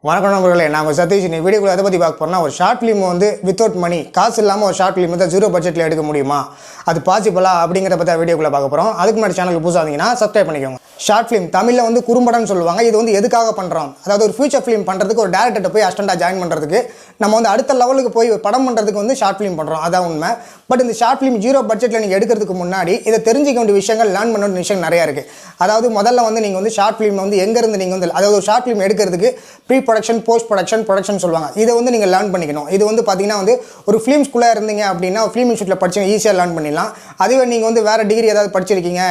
வணக்கம் நண்பர்களே, நான் சதீஷ். இந்த வீடியோக்குள்ள எதை பற்றி பார்க்க போறேன்னா, ஒரு ஷார்ட் ஃபிலிம் வந்து வித்தவுட் மணி, காசு இல்லாமல் ஒரு ஷார்ட் ஃபிலிம் வந்து 0 பட்ஜெட்டில் எடுக்க முடியுமா, அது பாசிபிளா அப்படிங்கிறத பற்றி வீடியோக்குள்ள பார்க்க போகிறோம். அதுக்கு முன்னாடி சேனலுக்கு புதுசாக இருந்தீங்கன்னா சப்ஸ்கிரைப் பண்ணிக்கோங்க. ஷார்ட் ஃபிலிம் தமிழில் வந்து குறும்படம்னு சொல்லுவாங்க. இது வந்து எதுக்காக பண்ணுறோம், அதாவது ஒரு ஃபியூச்சர் ஃபிலிம் பண்ணுறதுக்கு ஒரு டேரக்டர்கிட்ட போய் அசிஸ்டண்டாக ஜாயின் பண்ணுறதுக்கு, நம்ம வந்து அடுத்த லெவலுக்கு போய் ஒரு படம் பண்ணுறதுக்கு வந்து ஷார்ட் ஃபிலிம் பண்ணுறோம், அதான் உண்மை. பட் இந்த ஷார்ட் ஃபிலிம் 0 பட்ஜெட்டில் நீங்கள் எடுக்கிறதுக்கு முன்னாடி இதை தெரிஞ்சிக்க வேண்டிய விஷயங்கள், லேர்ன் பண்ண வேண்டிய விஷயம் நிறையா இருக்குது. அதாவது முதல்ல வந்து நீங்கள் வந்து ஷார்ட் ஃபிலிம் வந்து எங்கேருந்து நீங்கள் வந்து, அதாவது ஒரு ஷார்ட் ஃபிலிம் எடுக்கிறதுக்கு ப்ரீ ப்ரொடக்ஷன், போஸ்ட் ப்ரொடக்ஷன் சொல்லுவாங்க. இதை வந்து நீங்கள் லேர்ன் பண்ணிக்கணும். இது வந்து பார்த்தீங்கன்னா வந்து ஒரு ஃபிலிம் ஸ்கூலாக இருந்தீங்க அப்படின்னா ஃபிலிம் இன்ஸ்டியூட்டில் படிச்சு ஈஸியாக லேர்ன் பண்ணிடலாம். அதுவே நீங்கள் வந்து வேறு டிகிரி ஏதாவது படிச்சிருக்கீங்க,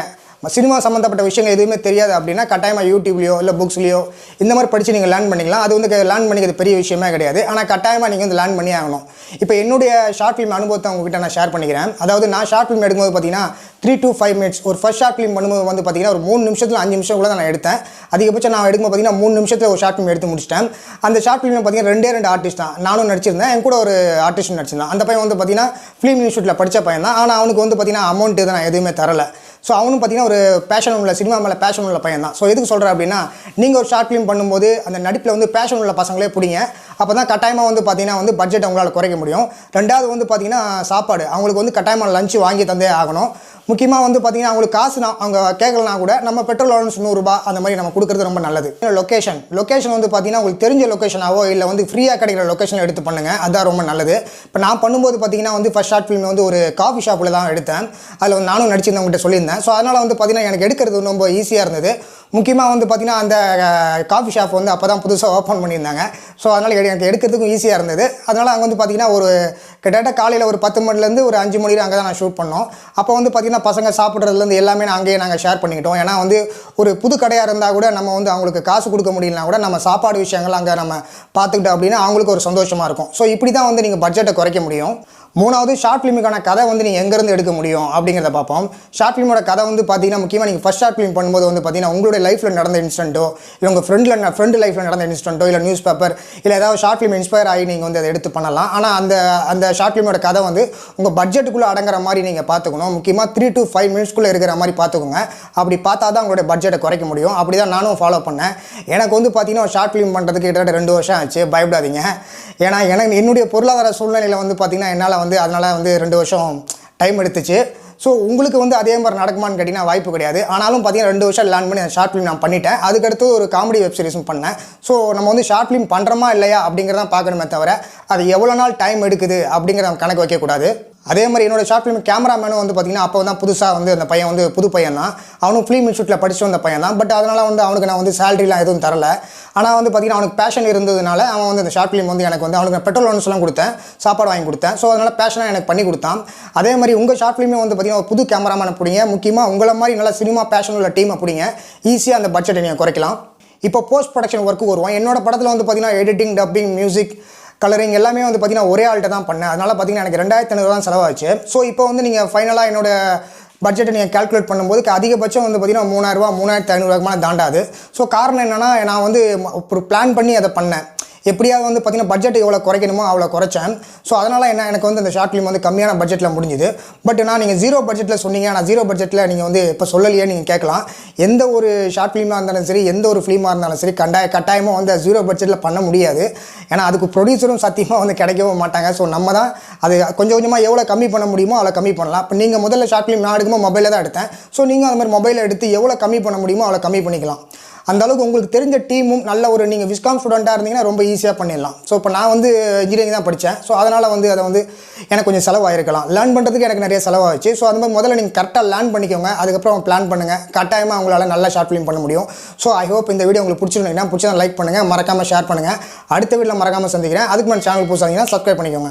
சினிமா சம்மந்தப்பட்ட விஷயங்கள் எதுவுமே தெரியாது அப்படின்னா கட்டாயமாக யூடியூப்லையோ இல்லை புக்ஸ்லையோ இந்த மாதிரி படித்து நீங்கள் லேர்ன் பண்ணிக்கலாம். அது வந்து லேர்ன் பண்ணிக்கிறது பெரிய விஷயமே கிடையாது. ஆனால் கட்டாயமாக நீங்கள் வந்து லேர்ன் பண்ணி ஆகணும். இப்போ என்னுடைய ஷார்ட் ஃபிலிம் அனுபவத்தை உங்ககிட்ட நான் ஷேர் பண்ணிக்கிறேன். அதாவது நான் ஷார்ட் ஃபிலிம் எடுக்கும்போது பார்த்தீங்கன்னா 3 to 5 minutes ஒரு ஃபர்ஸ்ட் ஷார்ட் ஃபிலிம் பண்ணும்போது வந்து பார்த்தீங்கன்னா ஒரு 3 நிமிஷத்தில் 5 நிமிஷம் கூட நான் எடுத்தேன். அதிகபட்சம் நான் எடுக்கும்போது பார்த்தீங்கன்னா 3 நிமிஷத்தில் ஒரு ஷார்ட் ஃபிலிம் எடுத்து முடிச்சிட்டேன். அந்த ஷார்ட் ஃபிலிம் பார்த்தீங்கன்னா 2 ஆர்டிஸ்ட் தான். நானும் நடிச்சிருந்தேன், என் கூட ஒரு ஆர்டிஸ்ட் நடிச்சிருந்தேன். அந்த பையன் வந்து பார்த்தீங்கன்னா ஃபிலிம் இன்ஸ்டியூட்டில் படித்த பையன் தான். ஆனால் அவனுக்கு வந்து பார்த்தீங்கன்னா அமௌண்ட் எதுவும் நான் எதுவுமே தரலை. ஸோ அவனும் பார்த்தீங்கன்னா ஒரு பேஷன் உள்ள, சினிமா மேலே பேஷன் உள்ள பையன் தான். ஸோ எதுக்கு சொல்கிறேன் அப்படின்னா, நீங்கள் ஒரு ஷார்ட் ஃபிலிம் பண்ணும்போது அந்த நடிப்பில் வந்து பேஷன் உள்ள பசங்களே பிடிங்க. அப்போ தான் கட்டாயமாக வந்து பார்த்தீங்கன்னா வந்து பட்ஜெட் அவங்களால் குறைக்க முடியும். ரெண்டாவது வந்து பார்த்தீங்கன்னா சாப்பாடு, அவங்களுக்கு வந்து கட்டாயமாக லஞ்சு வாங்கி தந்தே ஆகணும். முக்கியமாக வந்து பார்த்தீங்கன்னா அவங்களுக்கு காசு அவங்க கேட்கலனா கூட நம்ம பெட்ரோல் அலவன்ஸ் 100 ரூபாய் அந்த மாதிரி நம்ம கொடுக்குறது ரொம்ப நல்லது. லொக்கேஷன் வந்து பார்த்தீங்கன்னா உங்களுக்கு தெரிஞ்ச லொக்கேஷனாவோ இல்லை வந்து ஃப்ரீயாக கிடைக்கிற லொக்கேஷன் எடுத்து பண்ணுங்கள், அதுதான் ரொம்ப நல்லது. இப்போ நான் பண்ணும்போது பார்த்தீங்கன்னா வந்து ஃபர்ஸ்ட் ஷார்ட் ஃபிலிம் வந்து ஒரு காஃபி ஷாப்பில் தான் எடுத்தேன். அதில் வந்து நானும் நடிச்சிருந்தவங்ககிட்ட சொல்லியிருந்தேன். ஸோ அதனால் வந்து பார்த்தீங்கன்னா எனக்கு எடுக்கிறது ரொம்ப ஈஸியாக இருந்தது. முக்கியமாக வந்து பார்த்திங்கன்னா அந்த காஃபி ஷாப் வந்து அப்போ தான் புதுசாக ஓப்பன் பண்ணியிருந்தாங்க. ஸோ அதனால் எனக்கு எடுக்கிறதுக்கும் ஈஸியாக இருந்தது. அதனால் அங்கே வந்து பார்த்திங்கன்னா ஒரு கிட்டத்தட்ட காலையில் ஒரு 10 மணிலேருந்து ஒரு 5 மணி அங்கே தான் நான் ஷூட் பண்ணோம். அப்போ வந்து பார்த்திங்கன்னா பசங்க சாப்பிட்றதுலேருந்து எல்லாமே அங்கேயே நாங்கள் ஷேர் பண்ணிக்கிட்டோம். ஏன்னா வந்து ஒரு புது கடையாக இருந்தால் கூட நம்ம வந்து அவங்களுக்கு காசு கொடுக்க முடியலனா கூட நம்ம சாப்பாடு விஷயங்கள் அங்கே நம்ம பார்த்துக்கிட்டோம் அப்படின்னா அவங்களுக்கு ஒரு சந்தோஷமாக இருக்கும். ஸோ இப்படி தான் வந்து நீங்கள் பட்ஜெட்டை குறைக்க முடியும். மூணாவது, ஷார்ட் ஃபிலிமுக்கான கதை வந்து நீங்கள் எங்கேருந்து எடுக்க முடியும் அப்படிங்கிறத பார்ப்போம். ஷார்ட் ஃபிலிமோட கதை வந்து பார்த்தீங்கன்னா முக்கியமாக நீங்கள் ஃபர்ஸ்ட் ஷார்ட் ஃபிலிம் பண்ணும்போது வந்து பார்த்தீங்கன்னா உங்களுடைய லைஃப்பில் நடந்த இன்சிடென்ட்டோ இல்லை உங்கள் ஃப்ரெண்டு லைஃப்பில் நடந்த இன்சிடென்ட்டோ இல்லை நியூஸ் பேப்பர் இல்லை ஏதாவது ஷார்ட் ஃபிலிம் இன்ஸ்பயர் ஆகி நீங்கள் வந்து அதை எடுத்து பண்ணலாம். ஆனால் அந்த ஷார்ட் ஃபிலிமோட கதை வந்து உங்கள் பட்ஜெட்டுக்குள்ளே அடங்குற மாதிரி நீங்கள் பார்த்துக்கணும். முக்கியமாக 3 to 5 minutes இருக்கிற மாதிரி பார்த்துக்கோங்க. அப்படி பார்த்தா தான் உங்களுடைய பட்ஜெட்டை குறைக்க முடியும். அப்படி தான் நானும் ஃபாலோ பண்ணேன். எனக்கு வந்து பார்த்தீங்கன்னா ஷார்ட் ஃபிலிம் பண்ணுறதுக்கு கிட்டத்தட்ட 2 வருஷம் ஆச்சு. பயப்படாதீங்க. ஏன்னா என்னுடைய பொருளாதார சூழ்நிலையில் வந்து பார்த்தீங்கன்னா என்னால் வந்து அதனால் வந்து 2 வருஷம் டைம் எடுத்துச்சு. ஸோ உங்களுக்கு வந்து அதே மாதிரி நடக்குமான்னு கேட்டிங்கன்னா வாய்ப்பு கிடையாது. ஆனாலும் பார்த்தீங்கன்னா 2 வருஷம் லேர்ன் பண்ணி அந்த ஷார்ட் ஃபிலிம் நான் பண்ணிட்டேன். அதுக்கடுத்து ஒரு காமெடி வெப் சீரிஸும் பண்ணேன். ஸோ நம்ம வந்து ஷார்ட் ஃபிலிம் பண்ணுறோமா இல்லையா அப்படிங்கிறதான் பார்க்கணுமே தவிர அது எவ்வளோ நாள் டைம் எடுக்குது அப்படிங்கிறத கணக்கு வைக்கக்கூடாது. அதே மாதிரி என்னோடய ஷார்ட் ஃபிலிம் கேமராமேனும் வந்து பார்த்திங்கன்னா அப்போ தான் புதுசாக வந்து அந்த பையன் வந்து புது பையன் தான். அவனும் ஃபிலிம் இன்ஸ்டியூட்டில் படிச்சுட்டு வந்த பையன் தான். பட் அதனால் வந்து அவனுக்கு நான் வந்து சேலரிலாம் எதுவும் தரலை. ஆனால் வந்து பார்த்திங்கன்னா அவனுக்கு பேஷன் இருந்ததுனால அவன் வந்து அந்த ஷார்ட் ஃபிலிம் வந்து எனக்கு வந்து அவனுக்கு பெட்ரோல் அலவன்ஸ்லாம் கொடுத்தேன், சாப்பாடு வாங்கி கொடுத்தேன். ஸோ அதனால் பேஷனாக எனக்கு பண்ணி கொடுத்தான். அதே மாதிரி உங்கள் ஷார்ட் ஃபிலிமே வந்து பார்த்திங்கன்னா ஒரு புது கேமராமேனை பிடிங்க. முக்கியமாக உங்களை மாதிரி நல்லா சினிமா பேஷன் உள்ள டீமை பிடிங்க. ஈஸியாக அந்த பட்ஜெட்டை நீங்கள் குறைக்கலாம். இப்போ போஸ்ட் ப்ரொடக்ஷன் ஒர்க்கு வருவோம். என்னோட படத்தில் வந்து பார்த்திங்கன்னா எடிட்டிங், டப்பிங், மியூசிக், கலரிங் எல்லாமே வந்து பார்த்திங்கன்னா ஒரே ஆள்கிட்ட தான் பண்ணேன். அதனால் பார்த்திங்கன்னா எனக்கு 2500 தான் செலவாச்சு. ஸோ இப்போ வந்து நீங்கள் ஃபைனலாக என்னோட பட்ஜெட்டை நீங்கள் கால்குலேட் பண்ணும்போது அதிகபட்சம் வந்து பார்த்திங்கன்னா 3000 3500 மேலே தாண்டாது. ஸோ காரணம் என்னென்னா, நான் வந்து ஒரு பிளான் பண்ணி அதை பண்ணேன். எப்படியாவது வந்து பார்த்திங்கன்னா பட்ஜெட் எவ்வளோ குறைக்கணுமோ அவ்வளோ குறைச்சேன். ஸோ அதனால் எனக்கு வந்து அந்த ஷார்ட் ஃபிலிம் வந்து கம்மியான பட்ஜெட்டில் முடிஞ்சுது. பட் நீங்கள் 0 பட்ஜெட்டில் சொன்னீங்க. நான் 0 பட்ஜெட்டில் நீங்கள் வந்து இப்போ சொல்லலையே நீங்கள் கேட்கலாம். எந்த ஒரு ஷார்ட் ஃபிலிமாக இருந்தாலும் சரி, எந்த ஒரு ஃபிலிமாக இருந்தாலும் சரி, கட்டாயமாக வந்து 0 பட்ஜெட்டில் பண்ண முடியாது. ஏன்னா அதுக்கு ப்ரொடியூசரும் சத்தியமாக வந்து கிடைக்கவும் மாட்டாங்க. ஸோ நம்ம தான் அது கொஞ்சம் கொஞ்சமாக எவ்வளோ கம்மி பண்ண முடியுமோ அவ்வளோ கம்மி பண்ணலாம். இப்போ நீங்கள் முதல்ல ஷார்ட் ஃபிலிம் நான் எடுக்கும்போது மொபைலில் தான் எடுத்தேன். ஸோ நீங்கள் அந்த மாதிரி மொபைலில் எடுத்து எவ்வளோ கம்மி பண்ண முடியுமோ அவ்வளோ கம்மி பண்ணிக்கலாம். அந்தளவுக்கு உங்களுக்கு தெரிஞ்ச டீமும் நல்ல ஒரு நீங்கள் விஸ்காம் ஸ்டூடெண்ட்டாக இருந்தீங்கன்னா ரொம்ப ஈஸியாக பண்ணிடலாம். ஸோ இப்போ நான் வந்து இன்ஜினியரிங் தான் படித்தேன். ஸோ அதனால் வந்து அதை வந்து எனக்கு கொஞ்சம் செலவாயிருக்கலாம். லேர்ன் பண்ணுறதுக்கு எனக்கு நிறைய செலவாகிச்சு. ஸோ அந்த மாதிரி முதல்ல நீங்கள் கரெக்டாக லேர்ன் பண்ணிக்கோங்க. அதுக்கப்புறம் பிளான் பண்ணுங்கள். கட்டாயமாக உங்களால் நல்ல ஷார்ட் ஃபிலிம் பண்ண முடியும். ஸோ ஐ ஹோப் இந்த வீடியோ உங்களுக்கு பிடிச்சிருந்தீங்கன்னா லைக் பண்ணுங்கள், மறக்காமல் ஷேர் பண்ணுங்கள். அடுத்த வீடியோவில் மறக்காமல் சந்திக்கிறேன். அதுக்கு மேலே சேனல் புதுசாக சப்ஸ்கிரைப் பண்ணிக்கோங்க.